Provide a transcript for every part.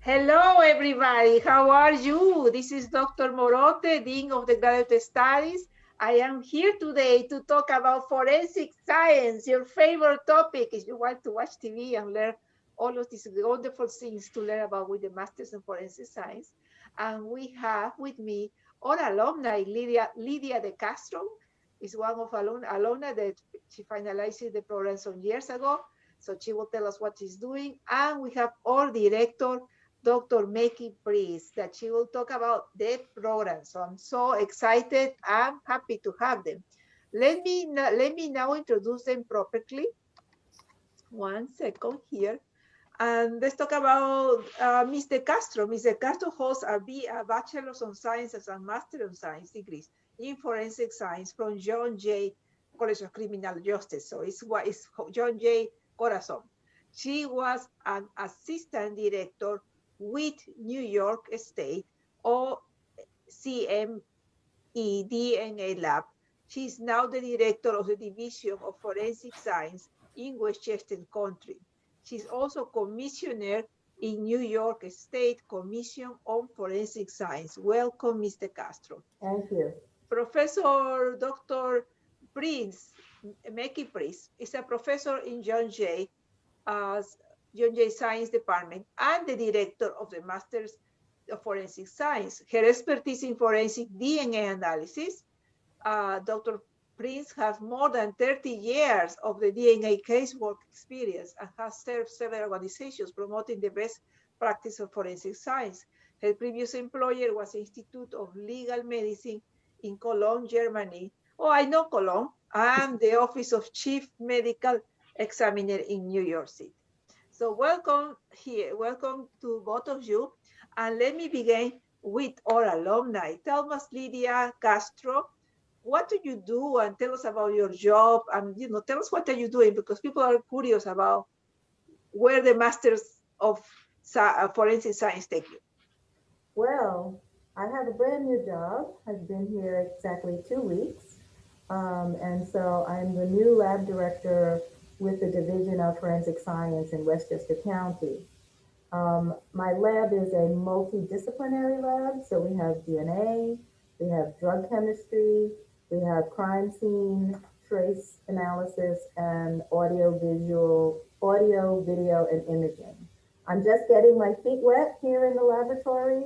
Hello, everybody. How are you? This is Dr. Morote, Dean of the Graduate Studies. I am here today to talk about forensic science, your favorite topic if you want to watch TV and learn all of these wonderful things to learn about with the Masters in Forensic Science. And we have with me our alumni, Lydia de Castro, is one of alumna that she finalized the program some years ago. So she will tell us what she's doing. And we have our director, Dr. Meki Prinz, that she will talk about the program. So I'm so excited. I'm happy to have them. Let me now introduce them properly. One second here. And let's talk about Mr. Castro. Mr. Castro holds a Bachelor's of Sciences and Master of Science degrees in Forensic Science from John Jay College of Criminal Justice. So it's John Jay Corazon. She was an assistant director with New York State or CME DNA Lab. She's now the director of the Division of Forensic Science in Westchester County. She's also commissioner in New York State Commission on Forensic Science. Welcome, Mr. Castro. Thank you. Professor Dr. Prinz, Meki Prinz, is a professor in John Jay Science Department and the director of the Masters of Forensic Science. Her expertise in forensic DNA analysis. Dr. Prinz has more than 30 years of the DNA casework experience and has served several organizations promoting the best practice of forensic science. Her previous employer was the Institute of Legal Medicine in Cologne, Germany. Oh, I know Cologne. And the Office of Chief Medical Examiner in New York City. So welcome here. Welcome to both of you. And let me begin with our alumni. Tell us, Lydia Castro, what do you do, and tell us about your job, and tell us what are you doing, because people are curious about where the Masters of Forensic Science take you. Well, I have a brand new job. I've been here exactly 2 weeks. And so I'm the new lab director with the Division of Forensic Science in Westchester County. My lab is a multidisciplinary lab. So we have DNA, we have drug chemistry, we have crime scene, trace analysis, and audio, video, and imaging. I'm just getting my feet wet here in the laboratory.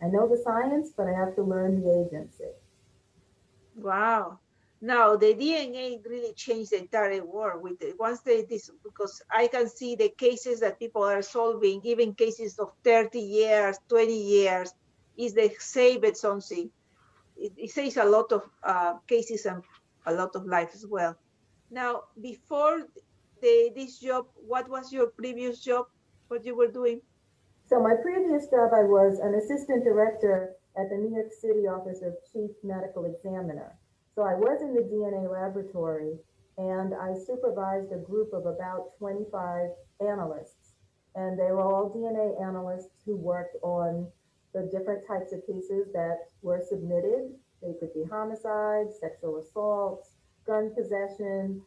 I know the science, but I have to learn the agency. Wow. Now the DNA really changed the entire world with it. Because I can see the cases that people are solving, even cases of 30 years, 20 years, is they saved something. It saves a lot of cases and a lot of life as well. Now, before this job, what was your previous job? What you were doing? So my previous job, I was an assistant director at the New York City Office of Chief Medical Examiner. So I was in the DNA laboratory, and I supervised a group of about 25 analysts. And they were all DNA analysts who worked on the different types of cases that were submitted. They could be homicides, sexual assaults, gun possession,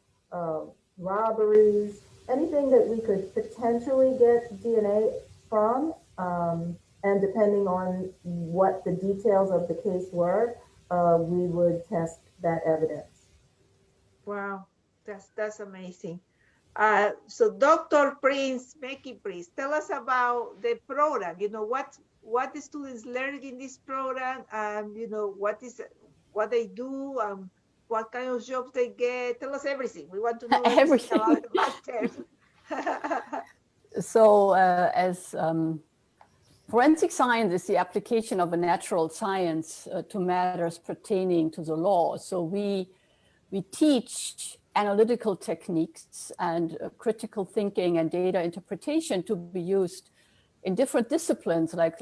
robberies, anything that we could potentially get DNA from. And depending on what the details of the case were, we would test that evidence. Wow, that's amazing. So Dr. Prinz, Meki Prinz, tell us about the program. What the students learn in this program, and what they do, what kind of jobs they get. Tell us everything. We want to know everything about the masters. So as forensic science is the application of a natural science to matters pertaining to the law. So we teach analytical techniques and critical thinking and data interpretation to be used in different disciplines, like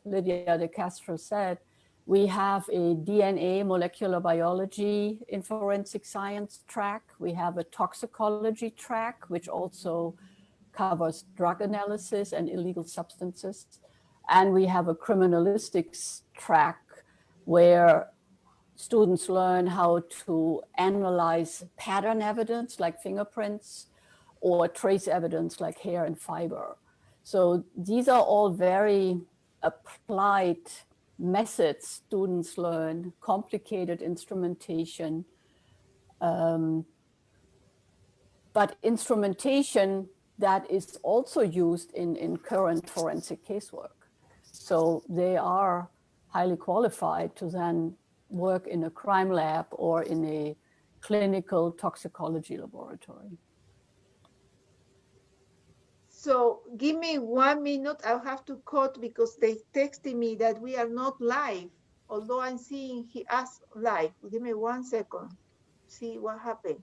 Lydia de Castro said. We have a DNA molecular biology in forensic science track. We have a toxicology track, which also covers drug analysis and illegal substances. And we have a criminalistics track where students learn how to analyze pattern evidence like fingerprints or trace evidence like hair and fiber. So these are all very applied methods students learn, complicated instrumentation, but instrumentation that is also used in current forensic casework. So they are highly qualified to then work in a crime lab or in a clinical toxicology laboratory. So give me 1 minute. I'll have to cut because they texted me that we are not live, although I'm seeing us live. Give me 1 second. See what happened.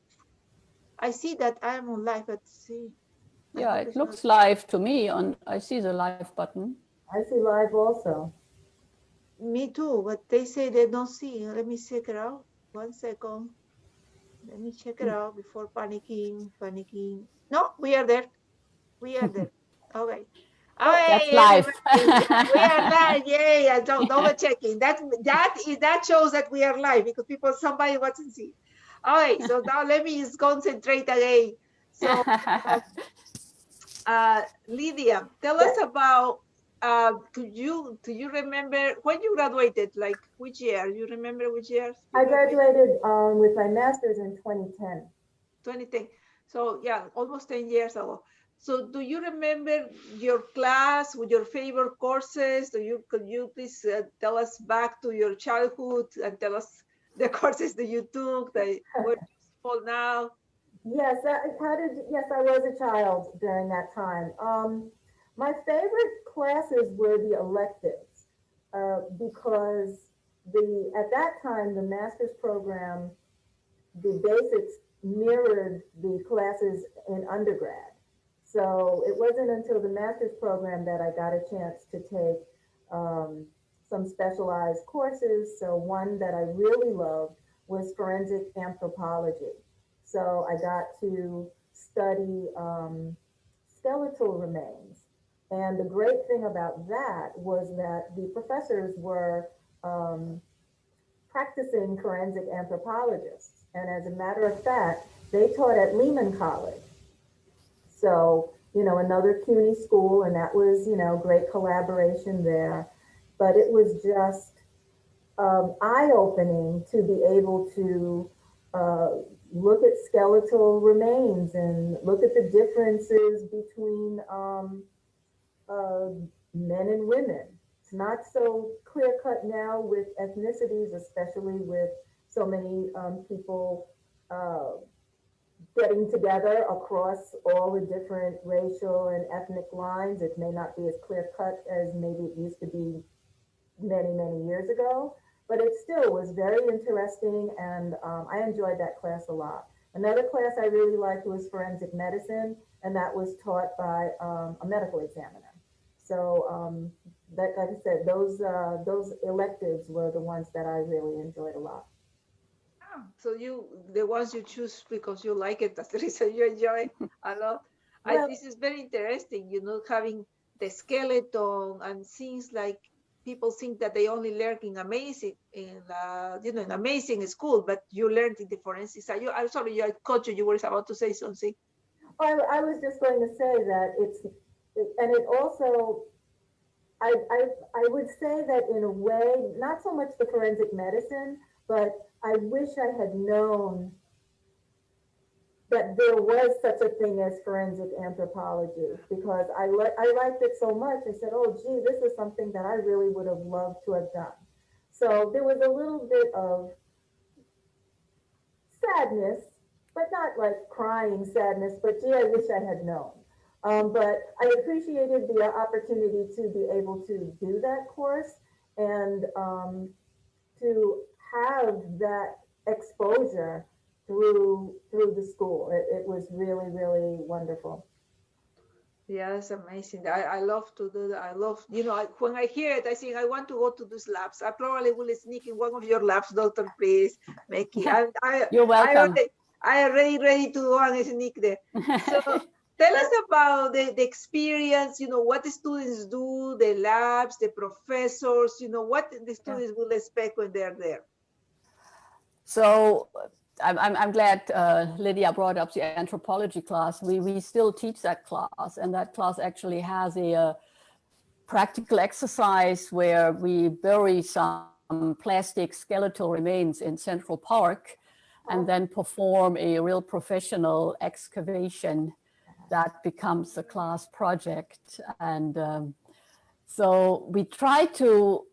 I see that I am on live, but see. Yeah, it looks live to me. I see the live button. I see live also. Me too, but they say they don't see. Let me check it out. 1 second. Let me check it out before panicking. No, we are there. We are there. Okay. Oh, that's live. We are live. Yay! I don't double checking. That shows that we are live because somebody wasn't see. All right. So now let me just concentrate again. So, Lydia, tell us about. Do you remember when you graduated? Like which year? You remember which year? I graduated with my master's in 2010. 2010. So yeah, almost 10 years ago. So do you remember your class with your favorite courses? Could you please tell us back to your childhood and tell us the courses that you took, that where you school now? Yes, yes, I was a child during that time. My favorite classes were the electives because at that time the master's program, the basics mirrored the classes in undergrad. So it wasn't until the master's program that I got a chance to take some specialized courses. So one that I really loved was forensic anthropology. So I got to study skeletal remains. And the great thing about that was that the professors were practicing forensic anthropologists. And as a matter of fact, they taught at Lehman College. So, another CUNY school, and that was, great collaboration there. But it was just eye-opening to be able to look at skeletal remains and look at the differences between men and women. It's not so clear-cut now with ethnicities, especially with so many people getting together across all the different racial and ethnic lines. It may not be as clear-cut as maybe it used to be many, many years ago, but it still was very interesting, and I enjoyed that class a lot. Another class I really liked was forensic medicine, and that was taught by a medical examiner. So like I said, those electives were the ones that I really enjoyed a lot. So the ones you choose because you like it, that's the reason you enjoy a lot. Well, This is very interesting, having the skeleton and things like people think that they only learn in amazing school, but you learned in the forensic side. I'm sorry, I caught you. You were about to say something. I was just going to say that it also, I would say that in a way, not so much the forensic medicine, but I wish I had known that there was such a thing as forensic anthropology, because I liked it so much. I said, oh, gee, this is something that I really would have loved to have done. So there was a little bit of sadness, but not like crying sadness, but gee, I wish I had known. But I appreciated the opportunity to be able to do that course and to have that exposure through the school. It was really, really wonderful. Yeah, it's amazing. I love to do that. I love, when I hear it, I think I want to go to those labs. I probably will sneak in one of your labs, Dr. Prinz, Meki. You're welcome. I already ready to go and sneak there. So tell us about the experience, what the students do, the labs, the professors, what the students will expect when they're there. So I'm glad Lydia brought up the anthropology class. We still teach that class, and that class actually has a practical exercise where we bury some plastic skeletal remains in Central Park and then perform a real professional excavation that becomes a class project. And so we try to,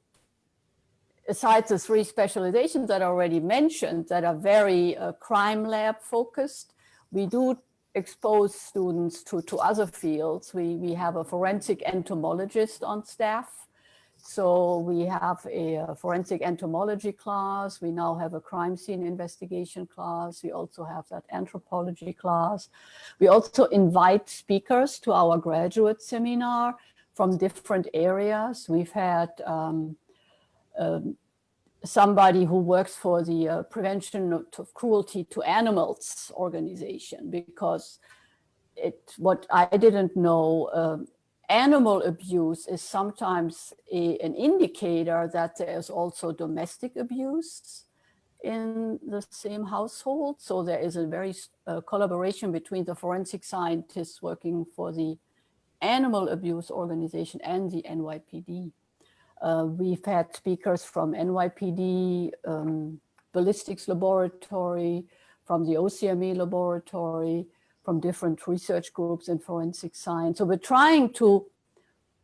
aside the three specializations that I already mentioned that are very crime lab focused, we do expose students to other fields. We have a forensic entomologist on staff. So we have a forensic entomology class. We now have a crime scene investigation class. We also have that anthropology class. We also invite speakers to our graduate seminar from different areas. We've had somebody who works for the Prevention of Cruelty to Animals organization, because what I didn't know, animal abuse is sometimes an indicator that there's also domestic abuse in the same household. So there is a very collaboration between the forensic scientists working for the animal abuse organization and the NYPD. We've had speakers from NYPD, ballistics laboratory, from the OCME laboratory, from different research groups in forensic science. So we're trying to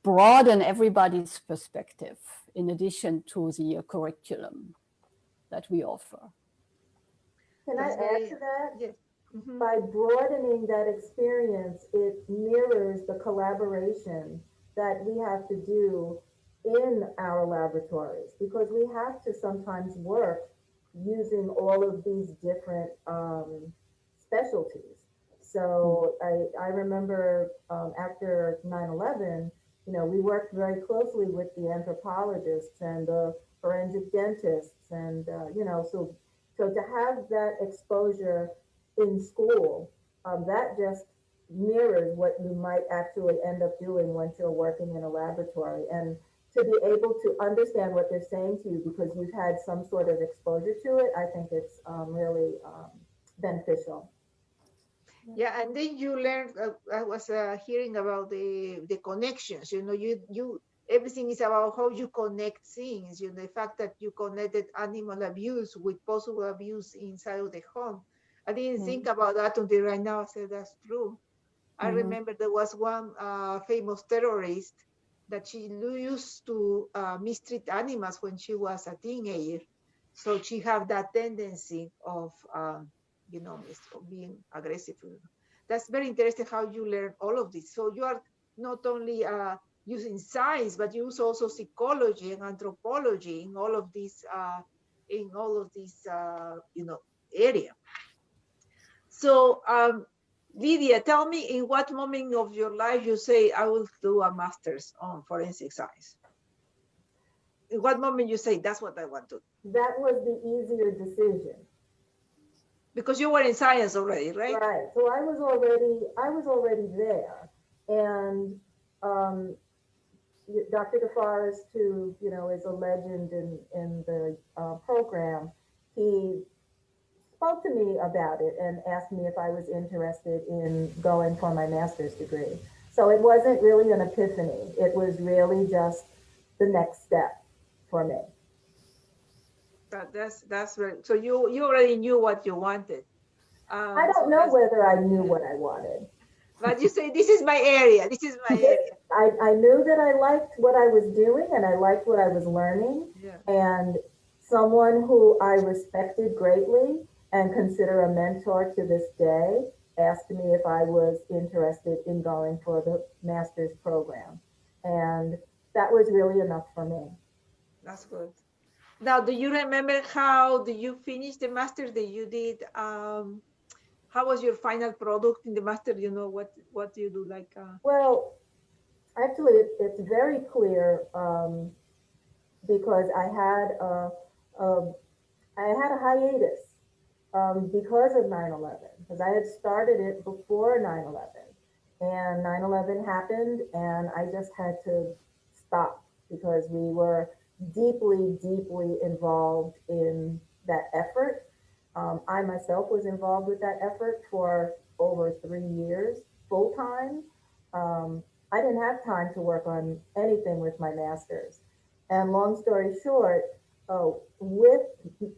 broaden everybody's perspective in addition to the curriculum that we offer. Can I add to that? Yes. Mm-hmm. By broadening that experience, it mirrors the collaboration that we have to do in our laboratories, because we have to sometimes work using all of these different specialties. So I remember after 9/11, we worked very closely with the anthropologists and the forensic dentists, and so to have that exposure in school, that just mirrors what you might actually end up doing once you're working in a laboratory. And to be able to understand what they're saying to you because you've had some sort of exposure to it, I think it's really beneficial. Yeah, and then you learn. I was hearing about the connections. You everything is about how you connect things. The fact that you connected animal abuse with possible abuse inside of the home. I didn't think about that until right now. I said that's true. I remember there was one famous terrorist that she used to mistreat animals when she was a teenager. So she had that tendency of being aggressive. That's very interesting how you learn all of this. So you are not only using science, but you use also psychology and anthropology in all of these area. So Lydia, tell me, in what moment of your life you say, I will do a master's on forensic science? In what moment you say, that's what I want to do? That was the easier decision. Because you were in science already, right? Right. So I was already there. And Dr. DeForest, who, is a legend in the program, he spoke to me about it and asked me if I was interested in going for my master's degree. So it wasn't really an epiphany. It was really just the next step for me. That's right. So you already knew what you wanted. I don't know whether I knew what I wanted. But you say, this is my area. This is my area. I knew that I liked what I was doing and I liked what I was learning. Yeah. And someone who I respected greatly and consider a mentor to this day asked me if I was interested in going for the master's program. And that was really enough for me. That's good. Now, do you remember how do you finish the master that you did? How was your final product in the master? What do you do? Well, actually, it's very clear because I had a hiatus because of 9/11, because I had started it before 9/11, and 9/11 happened, and I just had to stop because we were deeply, deeply involved in that effort. I myself was involved with that effort for over 3 years, full time. I didn't have time to work on anything with my master's. And long story short, with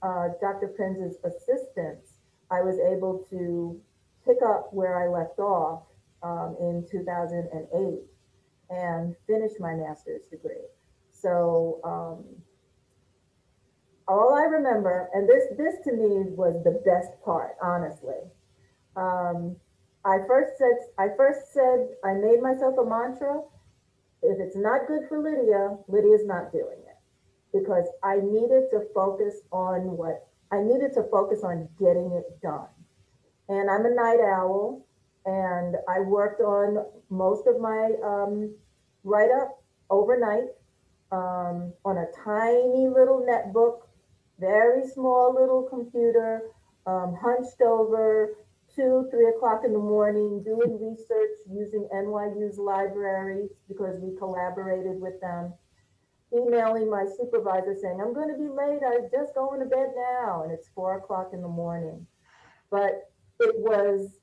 Dr. Prinz's assistance, I was able to pick up where I left off in 2008 and finish my master's degree. So all I remember, and this to me was the best part, honestly. Um, I first said, I made myself a mantra. If it's not good for Lydia, Lydia's not doing it, because I needed to focus on getting it done. And I'm a night owl, and I worked on most of my write up overnight on a tiny little netbook, very small little computer, hunched over, 2, 3 o'clock in the morning, doing research using NYU's libraries because we collaborated with them, emailing my supervisor saying, I'm going to be late, I'm just going to bed now, and it's 4 o'clock in the morning. But it was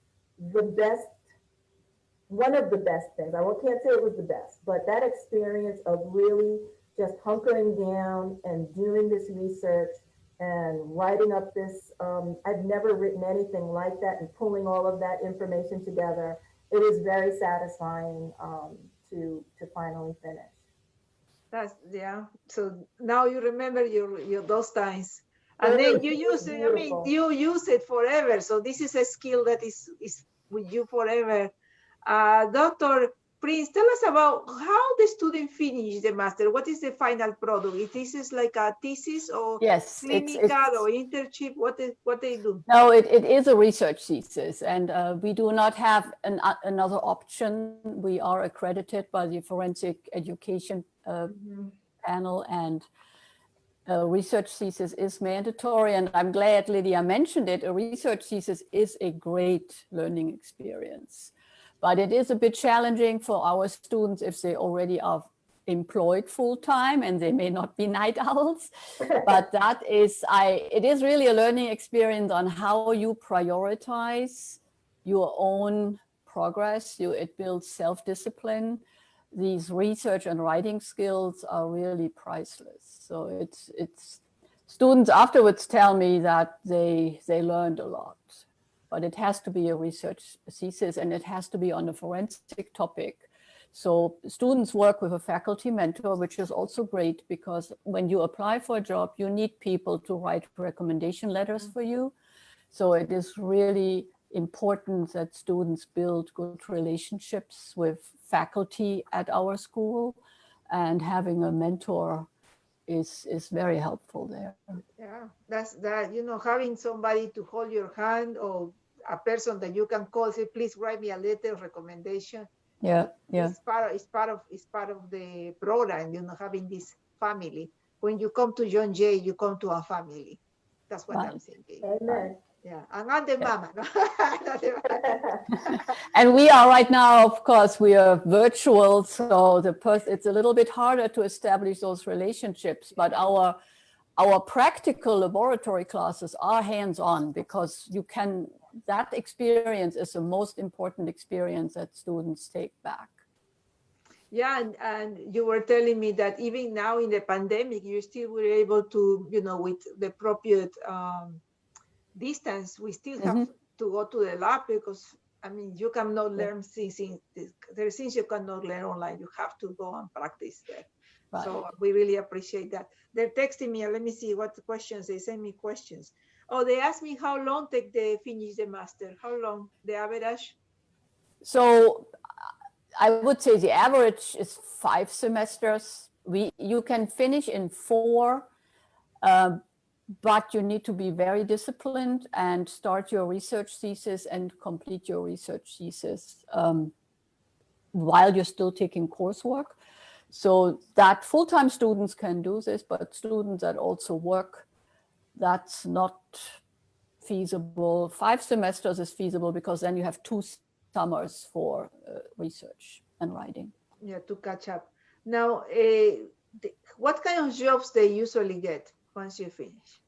the best, one of the best things. I can't say it was the best, but that experience of really just hunkering down and doing this research and writing up this, I've never written anything like that, and pulling all of that information together. It was very satisfying to finally finish. Yeah. So now you remember your those times, and then you use it. I mean, you use it forever. So this is a skill that is with you forever. Dr. Prinz, tell us about how the student finish the master. What is the final product? This is like a thesis or yes, clinical or internship? What they do? No, it is a research thesis, and we do not have another option. We are accredited by the Forensic Education panel, and a research thesis is mandatory. And I'm glad Lydia mentioned it. A research thesis is a great learning experience, but it is a bit challenging for our students if they already are employed full-time and they may not be night owls. But it is really a learning experience on how you prioritize your own progress. It builds self-discipline. These research and writing skills are really priceless. So it's students afterwards tell me that they learned a lot, but it has to be a research thesis and it has to be on a forensic topic. So students work with a faculty mentor, which is also great, because when you apply for a job, you need people to write recommendation letters for you. So it is really important that students build good relationships with faculty at our school, and having a mentor is very helpful there. Yeah, that's having somebody to hold your hand, or a person that you can call, say, please write me a letter of recommendation. Yeah. It's part of the program, having this family. When you come to John Jay, you come to a family. That's what I'm thinking. Amen. Yeah, and I'm the mama. And we are right now, of course, we are virtual, so it's a little bit harder to establish those relationships, but our practical laboratory classes are hands-on, because that experience is the most important experience that students take back. Yeah, and you were telling me that even now in the pandemic, you still were able to, with the appropriate distance, we still have to go to the lab, because you cannot learn things. There are things you cannot learn online. You have to go and practice there. Right. So we really appreciate that. They're texting me. Let me see what questions they send me. Questions. Oh, they asked me how long they finish the master. How long the average? So I would say the average is 5 semesters. You can finish in 4. But you need to be very disciplined and start your research thesis and complete your research thesis while you're still taking coursework. So that full-time students can do this, but students that also work, that's not feasible. 5 semesters is feasible, because then you have 2 summers for research and writing. Yeah, to catch up. Now, what kind of jobs they usually get once you finish?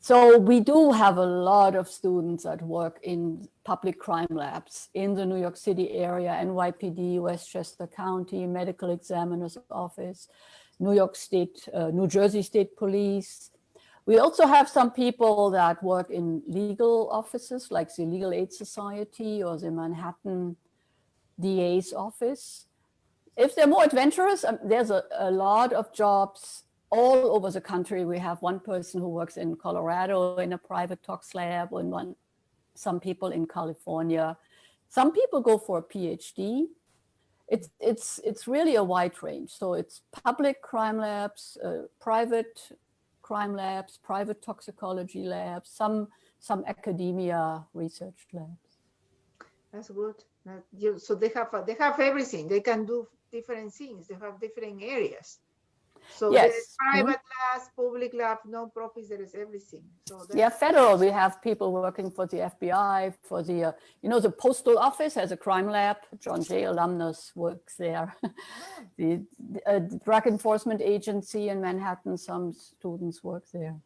So we do have a lot of students that work in public crime labs in the New York City area, NYPD, Westchester County, Medical Examiner's Office, New Jersey State Police. We also have some people that work in legal offices like the Legal Aid Society or the Manhattan DA's office. If they're more adventurous, there's a lot of jobs all over the country. We have one person who works in Colorado in a private tox lab, and some people in California. Some people go for a PhD. It's really a wide range. So it's public crime labs, private crime labs, private toxicology labs, some academia research labs. That's good. So they have everything. They can do different things. They have different areas. So yes. There's private labs, public labs, non-profits, there is everything. So yeah, federal, we have people working for the FBI, for the, the postal office has a crime lab. John J. Alumnus works there. The Drug Enforcement Agency in Manhattan, some students work there.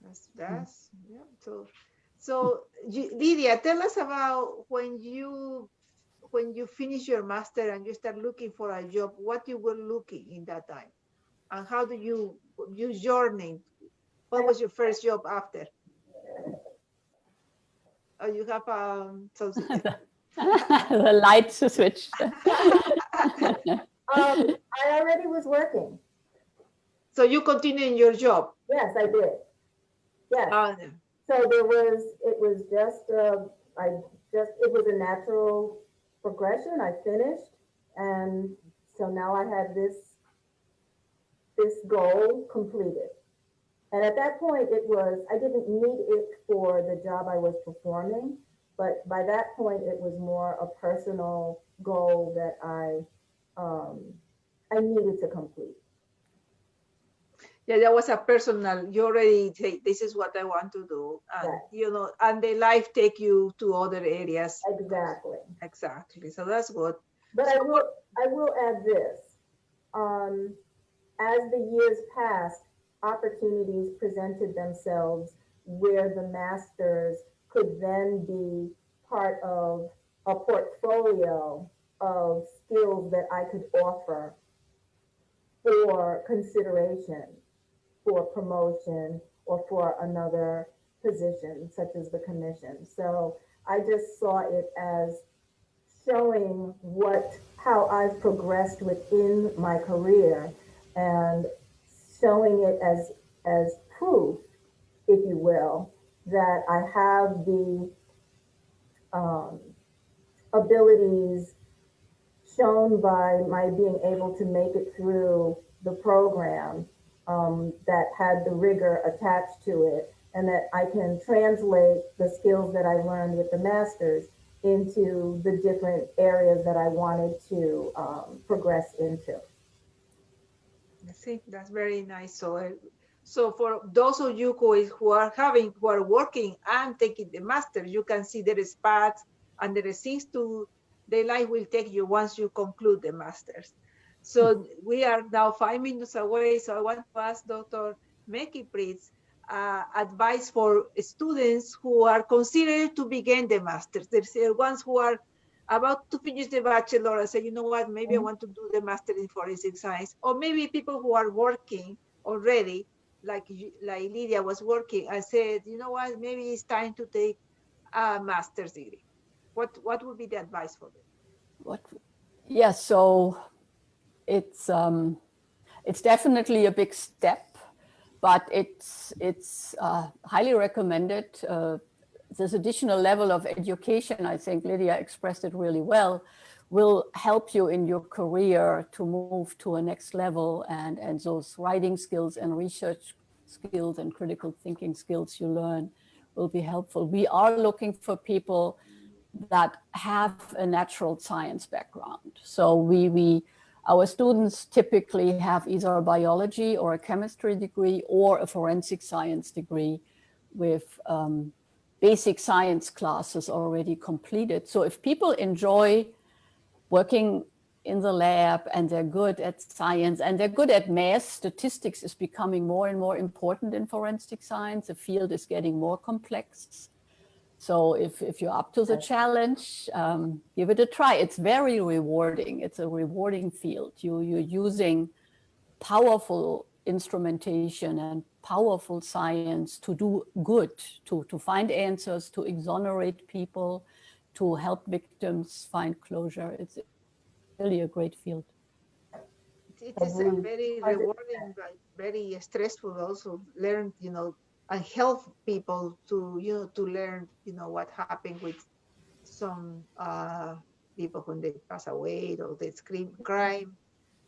That's yeah. So Lydia, tell us about when you finish your master and you start looking for a job, what you were looking in that time. And how do you journey? What was your first job after? Oh, you have something. The light switch. I already was working. So you continue in your job? Yes, I did. Yes. So it was a natural progression. I finished, and so now I had this goal completed. And at that point, I didn't need it for the job I was performing, but by that point, it was more a personal goal that I needed to complete. Yeah, that was a personal, you already say, this is what I want to do. And, yes. And the life take you to other areas. Exactly. Exactly. So that's good. But I will add this. As the years passed, opportunities presented themselves where the masters could then be part of a portfolio of skills that I could offer for consideration, for promotion, or for another position, such as the commission. So I just saw it as showing how I've progressed within my career and showing it as proof, if you will, that I have the abilities shown by my being able to make it through the program that had the rigor attached to it, and that I can translate the skills that I learned with the masters into the different areas that I wanted to progress into. I think that's very nice. So for those of you who are working and taking the master, you can see there is paths and there is things the life will take you once you conclude the masters. So we are now 5 minutes away. So I want to ask Dr. Meki, Prinz, advice for students who are considered to begin the masters. There's ones who are about to finish the bachelor and say, you know what, maybe I want to do the master in forensic science. Or maybe people who are working already, like Lydia was working, and said, you know what, maybe it's time to take a master's degree. What would be the advice for them? Yes, so it's definitely a big step, but it's highly recommended. This additional level of education, I think Lydia expressed it really well, will help you in your career to move to a next level, and those writing skills and research skills and critical thinking skills you learn will be helpful. We are looking for people that have a natural science background. So our students typically have either a biology or a chemistry degree or a forensic science degree with basic science classes already completed. So if people enjoy working in the lab, and they're good at science, and they're good at math. Statistics is becoming more and more important in forensic science. The field is getting more complex. So if you're up to the challenge, give it a try. It's very rewarding. It's a rewarding field. You're using powerful instrumentation and powerful science to do good, to find answers, to exonerate people, to help victims find closure. It's really a great field. It is a very rewarding, but very stressful also. Learn, and help people to to learn, what happened with some people when they pass away or they crime.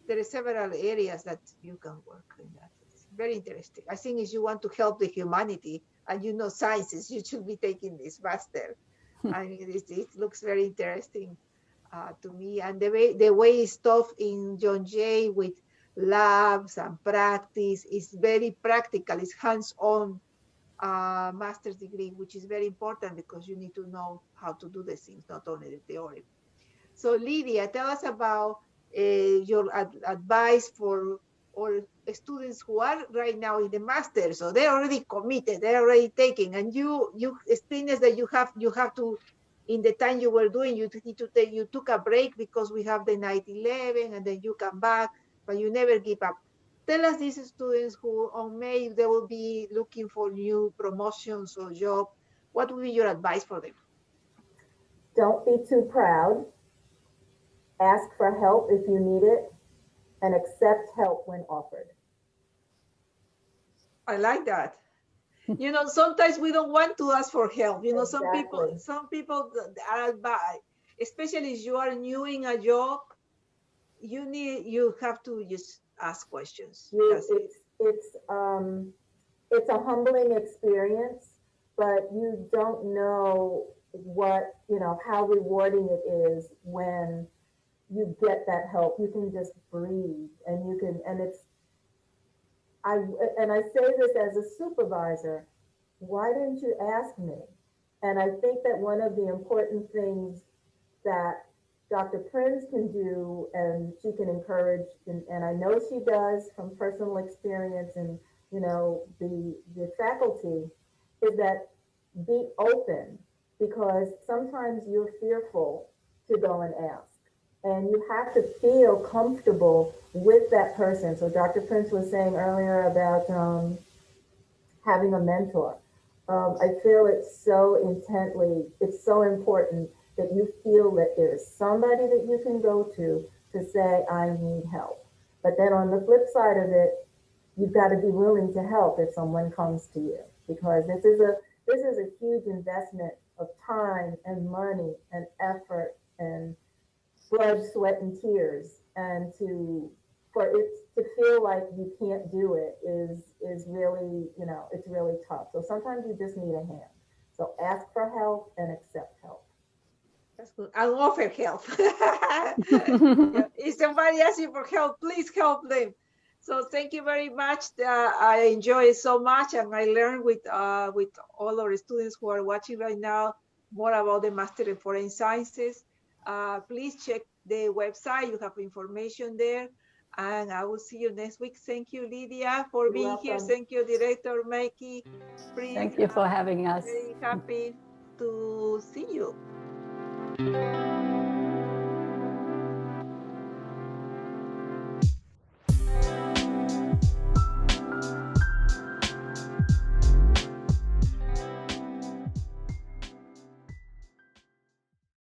There are several areas that you can work in that. It's very interesting. I think if you want to help the humanity and sciences, you should be taking this master. I mean, it looks very interesting to me. And the way it's taught in John Jay with labs and practice is very practical. It's hands-on master's degree, which is very important because you need to know how to do the things, not only the theory. So Lydia, tell us about your advice for all students who are right now in the master. So they're already committed, they're already taking, and you explained us that you have to, in the time you were doing, you took a break because we have the 9/11, and then you come back, but you never give up. Tell us, these students who on May they will be looking for new promotions or job, what would be your advice for them? Don't be too proud. Ask for help if you need it, and accept help when offered. I like that. Sometimes we don't want to ask for help. Exactly. Some people are bad, especially if you are new in a job. You have to just ask questions. It's a humbling experience, but you don't know how rewarding it is when you get that help. You can just breathe, and I say this as a supervisor, why didn't you ask me? And I think that one of the important things that Dr. Prinz can do, and she can encourage, and I know she does from personal experience, and the faculty, is that be open, because sometimes you're fearful to go and ask. And you have to feel comfortable with that person. So Dr. Prinz was saying earlier about having a mentor. I feel it's so important that you feel that there's somebody that you can go to say, I need help. But then on the flip side of it, you've got to be willing to help if someone comes to you, because this is a huge investment of time and money and effort and blood, sweat, and tears, and for it to feel like you can't do it is really, it's really tough. So sometimes you just need a hand. So ask for help and accept help. That's good. I'll offer help. If somebody asks you for help, please help them. So thank you very much. I enjoy it so much, and I learned with all our students who are watching right now more about the Master in Foreign Sciences. Please check the website. You have information there. And I will see you next week. Thank you, Lydia, for being here. Thank you, Director Meki. Thank you for having us. Very happy to see you.